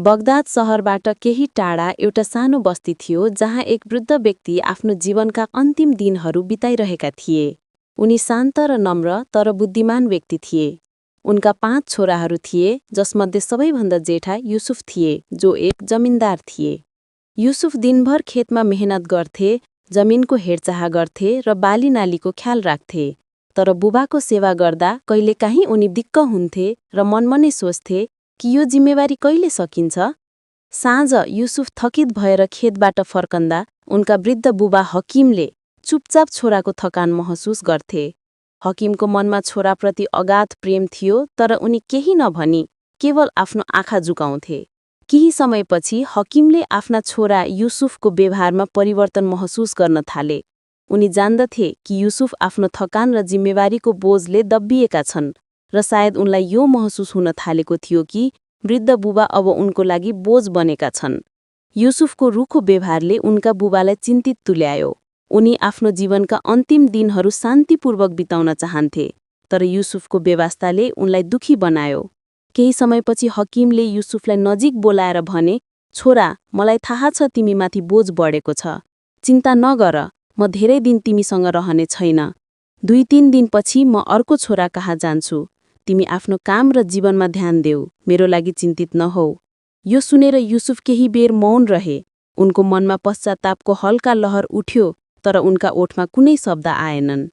Baghdad शहरबाट केही टाढा एउटा सानो बस्ती थियो जहाँ एक वृद्ध व्यक्ति आफ्नो जीवनका अन्तिम दिनहरू बिताइरहेका थिए। उनी शान्त र नम्र तर बुद्धिमान व्यक्ति थिए। उनका 5 छोराहरू थिए, जसमध्ये सबैभन्दा जेठा युसुफ थिए, जो एक जमिनदार थिए। युसुफ दिनभर खेतमा मेहनत गर्थे, जमिनको हेरचाह गर्थे र बालीनालीको ख्याल राख्थे। तर बुबाको सेवा गर्दा कहिलेकाहीँ उनी दिक्क हुन्थे र मनमा नै सोच्थे कि यो जिम्मेवारी कहिले सकिन्छ। साँझ युसुफ थकित भएर खेतबाट फर्कँदा उनका वृद्ध बुबा हकिमले चुपचाप छोराको थकान महसुस गर्थे। हकिमको मनमा छोराप्रति अगाध प्रेम थियो, तर उनी केही नभनी केवल आफ्नो आँखा झुकाउँथे। केही समयपछि हकिमले आफ्ना छोरा युसुफको व्यवहारमा परिवर्तन महसुस गर्न थाले। उनी जान्दथे कि युसुफ आफ्नो थकान र जिम्मेवारीको बोझले दब्बिएका छन् र सायद उनलाई यो महसुस हुन थालेको थियो कि वृद्ध बुबा अब उनको लागि बोझ बनेका छन्। युसुफको रुखो व्यवहारले उनका बुबालाई चिन्तित तुल्यायो। उनी आफ्नो जीवनका अन्तिम दिनहरू शान्तिपूर्वक बिताउन चाहन्थे, तर युसुफको बेवास्ताले उनलाई दुखी बनायो। केही समयपछि हकिमले युसुफलाई नजिक बोलाएर भने, छोरा, मलाई थाहा छ तिमीमाथि बोझ बढेको छ। चिन्ता नगर, म धेरै दिन तिमीसँग रहने छैन। 2-3 दिनपछि म अर्को छोरा कहाँ जान्छु। तिमी आफ्नो काम र जीवनमा ध्यान देऊ, मेरो लागि चिन्तित नहौ। यो सुनेर युसुफ केही बेर मौन रहे। उनको मनमा पश्चातापको हल्का लहर उठ्यो, तर उनका ओठमा कुनै शब्द आएनन्।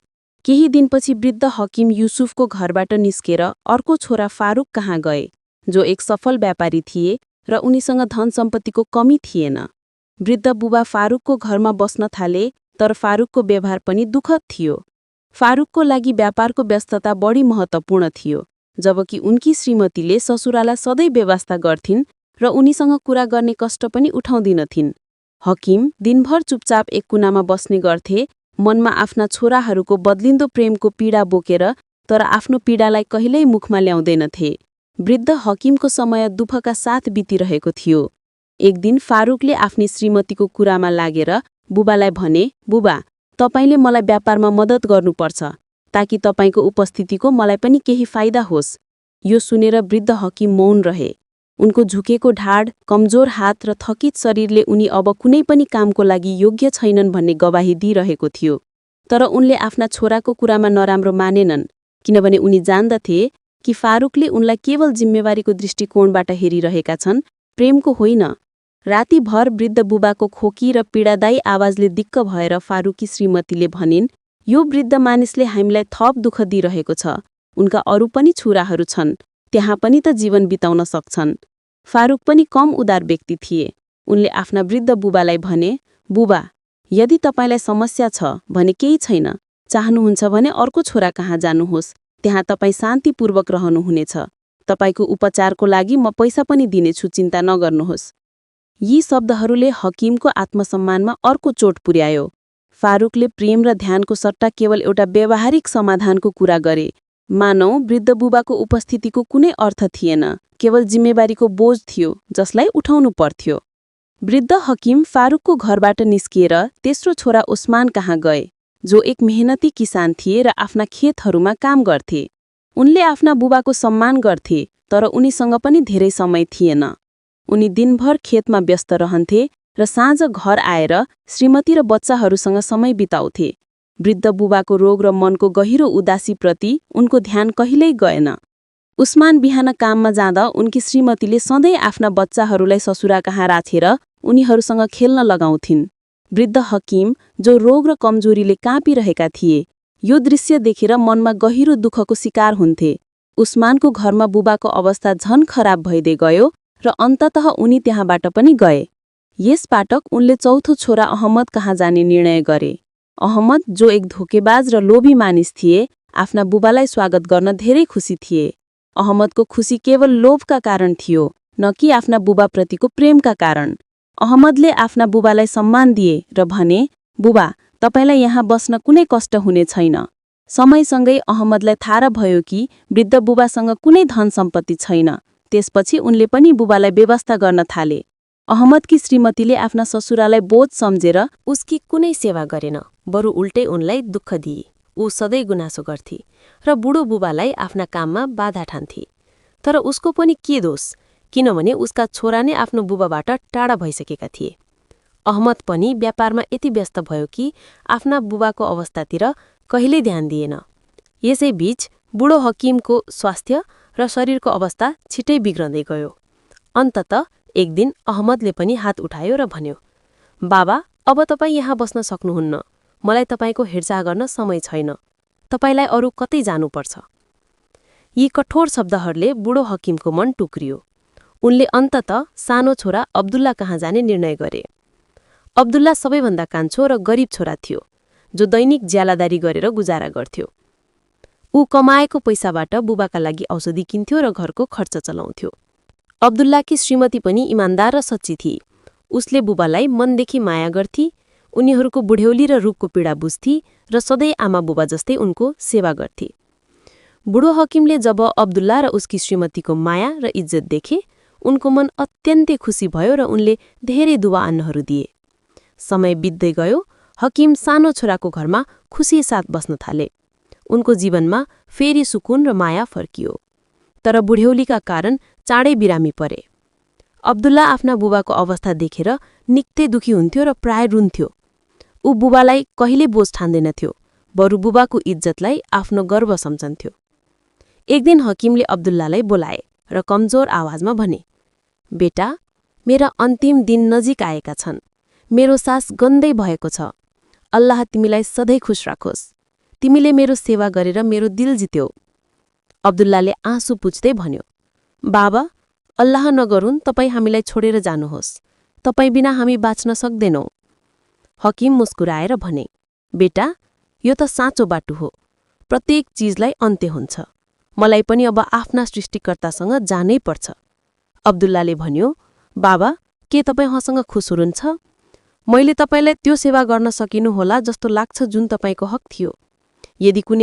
केही दिनपछि वृद्ध हकिम युसुफको घरबाट निस्केर अर्को छोरा फारूक कहाँ गए, जो एक सफल व्यापारी थिए र उनीसँग धन सम्पत्तिको कमी थिएन। वृद्ध बुबा फारूकको घरमा बस्न थाले, तर फारूकको व्यवहार पनि दुःखद थियो। फारूकको लागि व्यापारको व्यस्तता बढी महत्त्वपूर्ण थियो, जबकि उनकी श्रीमतीले ससुरालाई सधैँ व्यवस्था गर्थिन् र उनीसँग कुरा गर्ने कष्ट पनि उठाउँदिनथिन्। हकिम दिनभर चुपचाप एक कुनामा बस्ने गर्थे, मनमा आफ्ना छोराहरूको बदलिन्दो प्रेमको पीडा बोकेर, तर आफ्नो पीडालाई कहिल्यै मुखमा ल्याउँदैनथे। वृद्ध हकिमको समय दुःखका साथ बितिरहेको थियो। एक दिन फारूकले आफ्नी श्रीमतीको कुरामा लागेर बुबालाई भने, बुबा, तपाईले मलाई व्यापारमा मद्दत गर्नुपर्छ, ताकि तपाईको उपस्थितिको मलाई पनि केही फाइदा होस्। यो सुनेर वृद्ध हकिम मौन रहे। उनको झुकेको ढाड, कमजोर हात र थकित शरीरले उनी अब कुनै पनि कामको लागि योग्य छैनन् भन्ने गवाही दिइरहेको थियो। तर उनले आफ्ना छोराको कुरामा नराम्रो मानेनन्, किनभने उनी जान्दथे कि फारूकले उनलाई केवल जिम्मेवारीको दृष्टिकोणबाट हेरिरहेका छन्, प्रेमको होइन। रातिभर वृद्ध बुबाको खोकी र पीडादायी आवाजले दिक्क भएर फारूकी श्रीमतीले भनिन्, यो वृद्ध मानिसले हामीलाई थप दुःख दिइरहेको छ। उनका अरू पनि छोराहरू छन्, त्यहाँ पनि त जीवन बिताउन सक्छन्। फारूक पनि कम उदार व्यक्ति थिए। उनले आफ्ना वृद्ध बुबालाई भने, बुबा, यदि तपाईलाई समस्या छ भने केही छैन, चाहनुहुन्छ भने अर्को छोरा कहाँ जानुहोस्, त्यहाँ तपाईँ शान्तिपूर्वक रहनुहुनेछ। तपाईको उपचारको लागि म पैसा पनि दिनेछु, चिन्ता नगर्नुहोस्। यी शब्दहरूले हकिमको आत्मसम्मानमा अर्को चोट पुर्यायो। फारूकले प्रेम र ध्यानको सट्टा केवल एउटा व्यावहारिक समाधानको कुरा गरे। मानौ वृद्ध बुबाको उपस्थितिको कुनै अर्थ थिएन, केवल जिम्मेवारीको बोझ थियो जसलाई उठाउनु पर्थ्यो। वृद्ध हकिम फारूकको घरबाट निस्किएर तेस्रो छोरा उस्मान कहाँ गए, जो एक मेहनती किसान थिए र आफ्ना खेतहरूमा काम गर्थे। उनले आफ्ना बुबाको सम्मान गर्थे, तर उनीसँग पनि धेरै समय थिएन। उनी दिनभर खेतमा व्यस्त रहन्थे र साँझ घर आएर श्रीमती र बच्चाहरूसँग समय बिताउँथे। वृद्ध बुबाको रोग र मनको गहिरो उदासीप्रति उनको ध्यान कहिल्यै गएन। उस्मान बिहान काममा जाँदा उनकी श्रीमतीले सधैँ आफ्ना बच्चाहरूलाई ससुरा कहाँ राखेर उनीहरूसँग खेल्न लगाउँथिन्। वृद्ध हकिम, जो रोग र कमजोरीले काँपिरहेका थिए, यो दृश्य देखेर मनमा गहिरो दुःखको शिकार हुन्थे। उस्मानको घरमा बुबाको अवस्था झन खराब भइदै गयो र अन्ततः उनी त्यहाँबाट पनि गए। यस पाटक उनले चौथो छोरा अहमद कहाँ जाने निर्णय गरे। अहमद, जो एक धोकेबाज र लोभी मानिस थिए, आफ्ना बुबालाई स्वागत गर्न धेरै खुसी थिए। अहमदको खुसी केवल लोभका कारण थियो, न कि आफ्ना बुबाप्रतिको प्रेमका कारण। अहमदले आफ्ना बुबालाई सम्मान दिए र भने, बुबा, तपाईलाई यहाँ बस्न कुनै कष्ट हुने छैन। समयसँगै अहमदलाई थाहा भयो कि वृद्ध बुबासँग कुनै धन सम्पत्ति छैन। त्यसपछि उनले पनि बुबालाई व्यवस्था गर्न थाले। अहमदकी श्रीमतीले आफ्ना ससुरालाई बोझ सम्झेर उसकी कुनै सेवा गरेन, बरु उल्टै उनलाई दुःख दिए। ऊ सधैँ गुनासो गर्थे र बुढो बुबालाई आफ्ना काममा बाधा ठान्थे। तर उसको पनि के दोष, किनभने उसका छोरा नै आफ्नो बुबाबाट टाढा भइसकेका थिए। अहमद पनि व्यापारमा यति व्यस्त भयो कि आफ्ना बुबाको अवस्थातिर कहिल्यै ध्यान दिएन। यसैबीच बुढो हकिमको स्वास्थ्य र शरीरको अवस्था छिटै बिग्रँदै गयो। अन्ततः एक दिन अहमदले पनि हात उठायो र भन्यो, बाबा, अब तपाईँ यहाँ बस्न सक्नुहुन्न। मलाई तपाईँको हेरचाह गर्न समय छैन। तपाईँलाई अरू कतै जानुपर्छ। यी कठोर शब्दहरूले बुढो हकिमको मन टुक्रियो। उनले अन्ततः सानो छोरा अब्दुल्ला कहाँ जाने निर्णय गरे। अब्दुल्ला सबैभन्दा कान्छो र गरिब छोरा थियो, जो दैनिक ज्यालादारी गरेर गुजारा गर्थ्यो। ऊ कमाएको पैसाबाट बुबाका लागि औषधि किन्थ्यो र घरको खर्च चलाउँथ्यो। अब्दुल्लाकी श्रीमती पनि इमान्दार र सच्ची थिए। उसले बुबालाई मनदेखि माया गर्थी, उनीहरूको बुढ्यौली र रूपको पीडा बुझ्थी र सधैँ आमा बुबा जस्तै उनको सेवा गर्थी। बुढो हकिमले जब अब्दुल्ला र उसकी श्रीमतीको माया र इज्जत देखे, उनको मन अत्यन्तै खुसी भयो र उनले धेरै दुवा अन्नहरू दिए। समय बित्दै गयो, हकिम सानो छोराको घरमा खुसी साथ बस्न थाले। उनको जीवनमा फेरि सुकुन र माया फर्कियो। तर बुढ्यौलीका कारण चाँडै बिरामी परे। अब्दुल्ला आफ्ना बुबाको अवस्था देखेर निकै दुखी हुन्थ्यो र प्राय रुन्थ्यो। ऊ बुबालाई कहिले बोझ ठान्दैनथ्यो, बरु बुबाको इज्जतलाई आफ्नो गर्व सम्झन्थ्यो। एक दिन हकिमले अब्दुल्लालाई बोलाए र कमजोर आवाजमा भने, बेटा, मेरा अन्तिम दिन नजिक आएका छन्। मेरो सास गन्दै भएको छ। अल्लाह तिमीलाई सधैँ खुश राखोस्। तिमीले मेरो सेवा गरेर मेरो दिल जित्यौ। अब्दुल्लाले आँसु पुछ्दै भन्यो, बाबा, अल्लाह नगरून् तपाईँ हामीलाई छोडेर जानुहोस्। तपाईँ बिना हामी बाँच्न सक्दैनौ। हकिम मुस्कुराएर भने, बेटा, यो त साँचो बाटो हो। प्रत्येक चिजलाई अन्त्य हुन्छ। मलाई पनि अब आफ्ना सृष्टिकर्तासँग जानै पर्छ। अब्दुल्लाले भन्यो, बाबा, के तपाईँ मसँग खुस हुनुहुन्छ? मैले तपाईँलाई त्यो सेवा गर्न सकिनु होला जस्तो लाग्छ जुन तपाईँको हक थियो। यदि कुनै